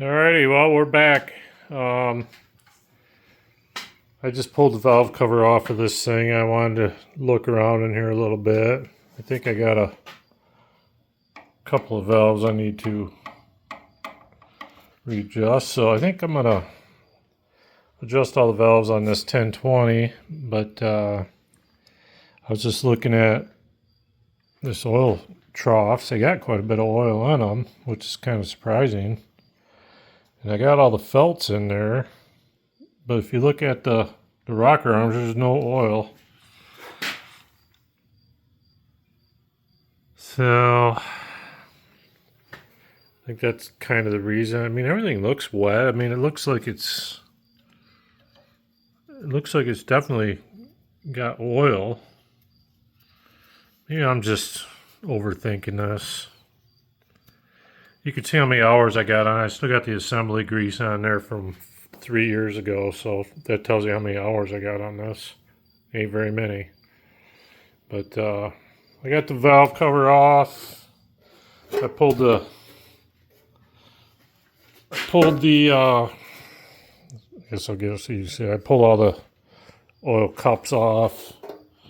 Alrighty, well, we're back. I just pulled the valve cover off of this thing. I wanted to look around in here a little bit. I think I got a couple of valves I need to readjust. So I think I'm going to adjust all the valves on this 1020. But I was just looking at this oil troughs. They got quite a bit of oil in them, which is kind of surprising. And I got all the felts in there, but if you look at the rocker arms, there's no oil. So I think that's kind of the reason. I mean, everything looks wet. I mean, it looks like it's definitely got oil. Maybe I'm just overthinking this. You can see how many hours I got on. I still got the assembly grease on there from 3 years ago, so that tells you how many hours I got on this. Ain't very many. But I got the valve cover off. I pulled the I guess I'll get it so you see. I pulled all the oil cups off.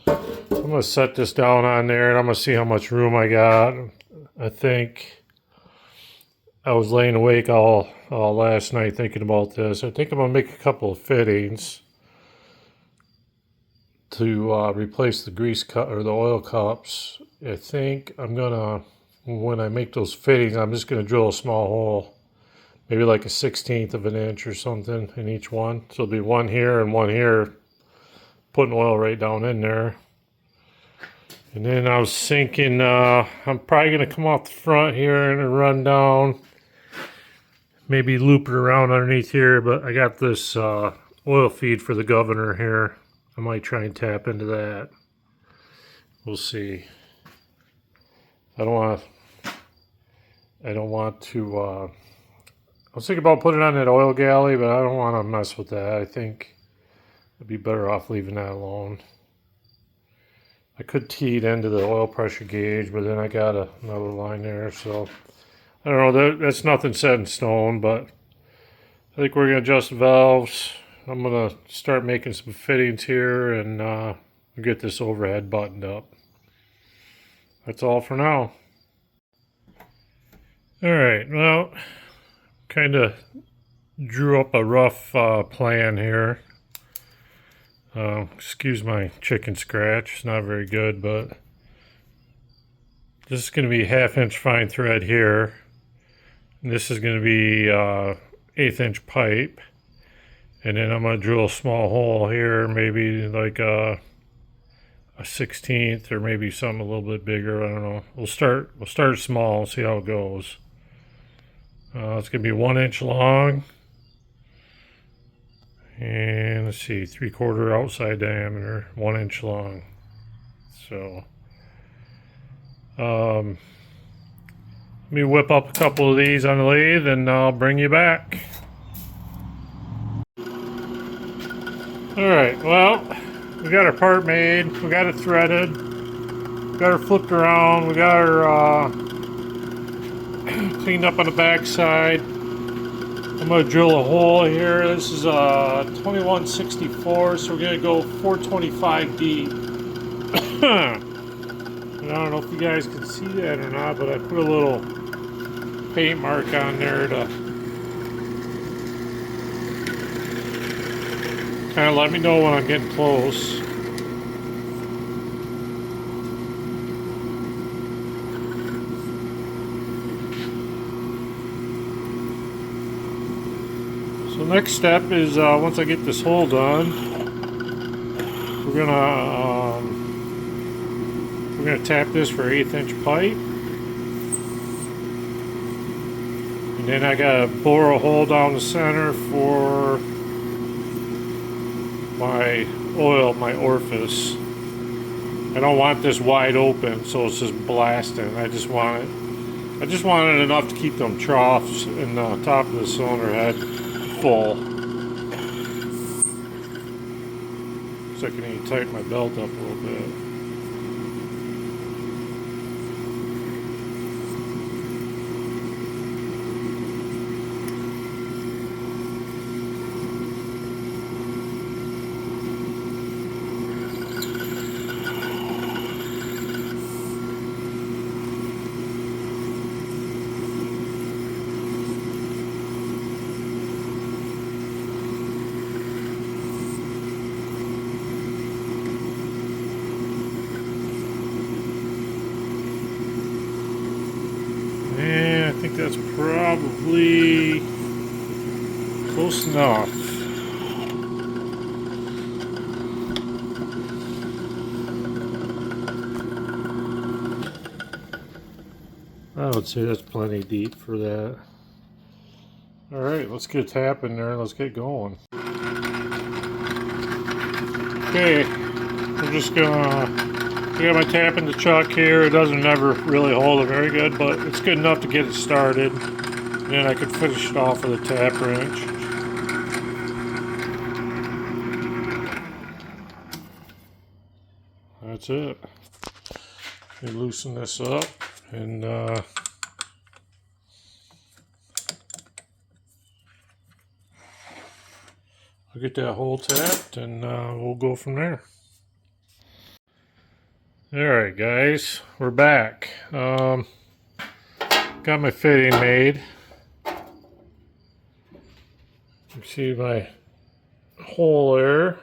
I'm gonna set this down on there and I'm gonna see how much room I got. I think I was laying awake all last night thinking about this. I think I'm going to make a couple of fittings to replace the grease cup or the oil cups. I think I'm going to, when I make those fittings, I'm just going to drill a small hole, maybe like a 1/16 of an inch or something in each one. So it'll be one here and one here, putting oil right down in there. And then I was thinking I'm probably going to come off the front here and run down. Maybe loop it around underneath here, but I got this oil feed for the governor here. I might try and tap into that. We'll see. I don't want to I was thinking about putting it on that oil galley, but I don't want to mess with that. I think I'd be better off leaving that alone. I could tee it into the oil pressure gauge, but then I got another line there, so I don't know, that's nothing set in stone, but I think we're going to adjust the valves. I'm going to start making some fittings here and get this overhead buttoned up. That's all for now. Alright, well, kind of drew up a rough plan here. Excuse my chicken scratch, it's not very good, but this is going to be 1/2 inch fine thread here. This is going to be 1/8 inch pipe, and then I'm going to drill a small hole here, maybe like a 1/16 or maybe something a little bit bigger. I don't know. We'll start small and see how it goes. It's going to be 1 inch long, and let's see, 3/4 outside diameter, 1 inch long. So let me whip up a couple of these on the lathe and I'll bring you back. Alright, well, we got our part made, we got it threaded, we got her flipped around, we got her cleaned up on the back side. I'm going to drill a hole here. This is 2164, so we're going to go 425 deep. And I don't know if you guys can see that or not, but I put a little paint mark on there to kind of let me know when I'm getting close. So next step is once I get this hole done, we're gonna tap this for 1/8 inch pipe. And then I gotta bore a hole down the center for my orifice. I don't want this wide open so it's just blasting. I just want it enough to keep them troughs in the top of the cylinder head full. So I can even tighten my belt up a little bit. probably close enough. I would say that's plenty deep for that. Alright, let's get tapping there. Let's get going. Okay, we're just gonna... I got my tap in the chuck here. It doesn't ever really hold it very good, but it's good enough to get it started. And then I could finish it off with a tap wrench. That's it. Okay, loosen this up and I'll get that hole tapped and we'll go from there. Alright guys, we're back. Got my fitting made. You can see my hole there.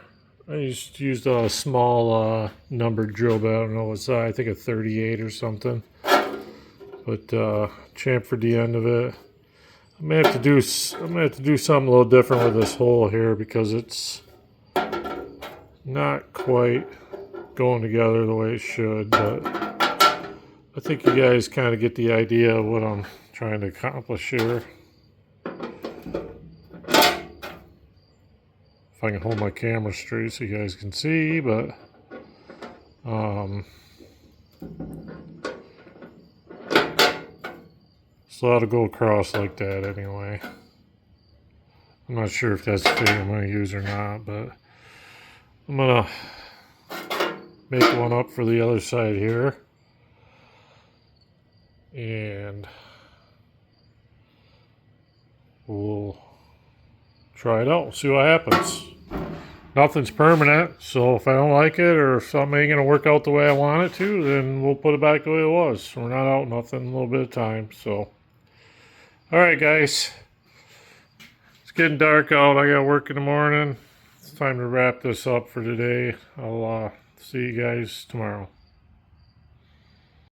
I just used a small numbered drill bit. I don't know what's I think a 38 or something. But chamfered the end of it. I'm gonna have to do something a little different with this hole here because it's not quite going together the way it should, but I think you guys kind of get the idea of what I'm trying to accomplish here. If I can hold my camera straight so you guys can see, but so that'll go across like that anyway. I'm not sure if that's the thing I'm going to use or not, but I'm going to make one up for the other side here. And we'll try it out, see what happens. Nothing's permanent, so if I don't like it or if something ain't going to work out the way I want it to, then we'll put it back the way it was. We're not out nothing, a little bit of time, so. Alright guys, it's getting dark out. I got work in the morning. It's time to wrap this up for today. I'll see you guys tomorrow.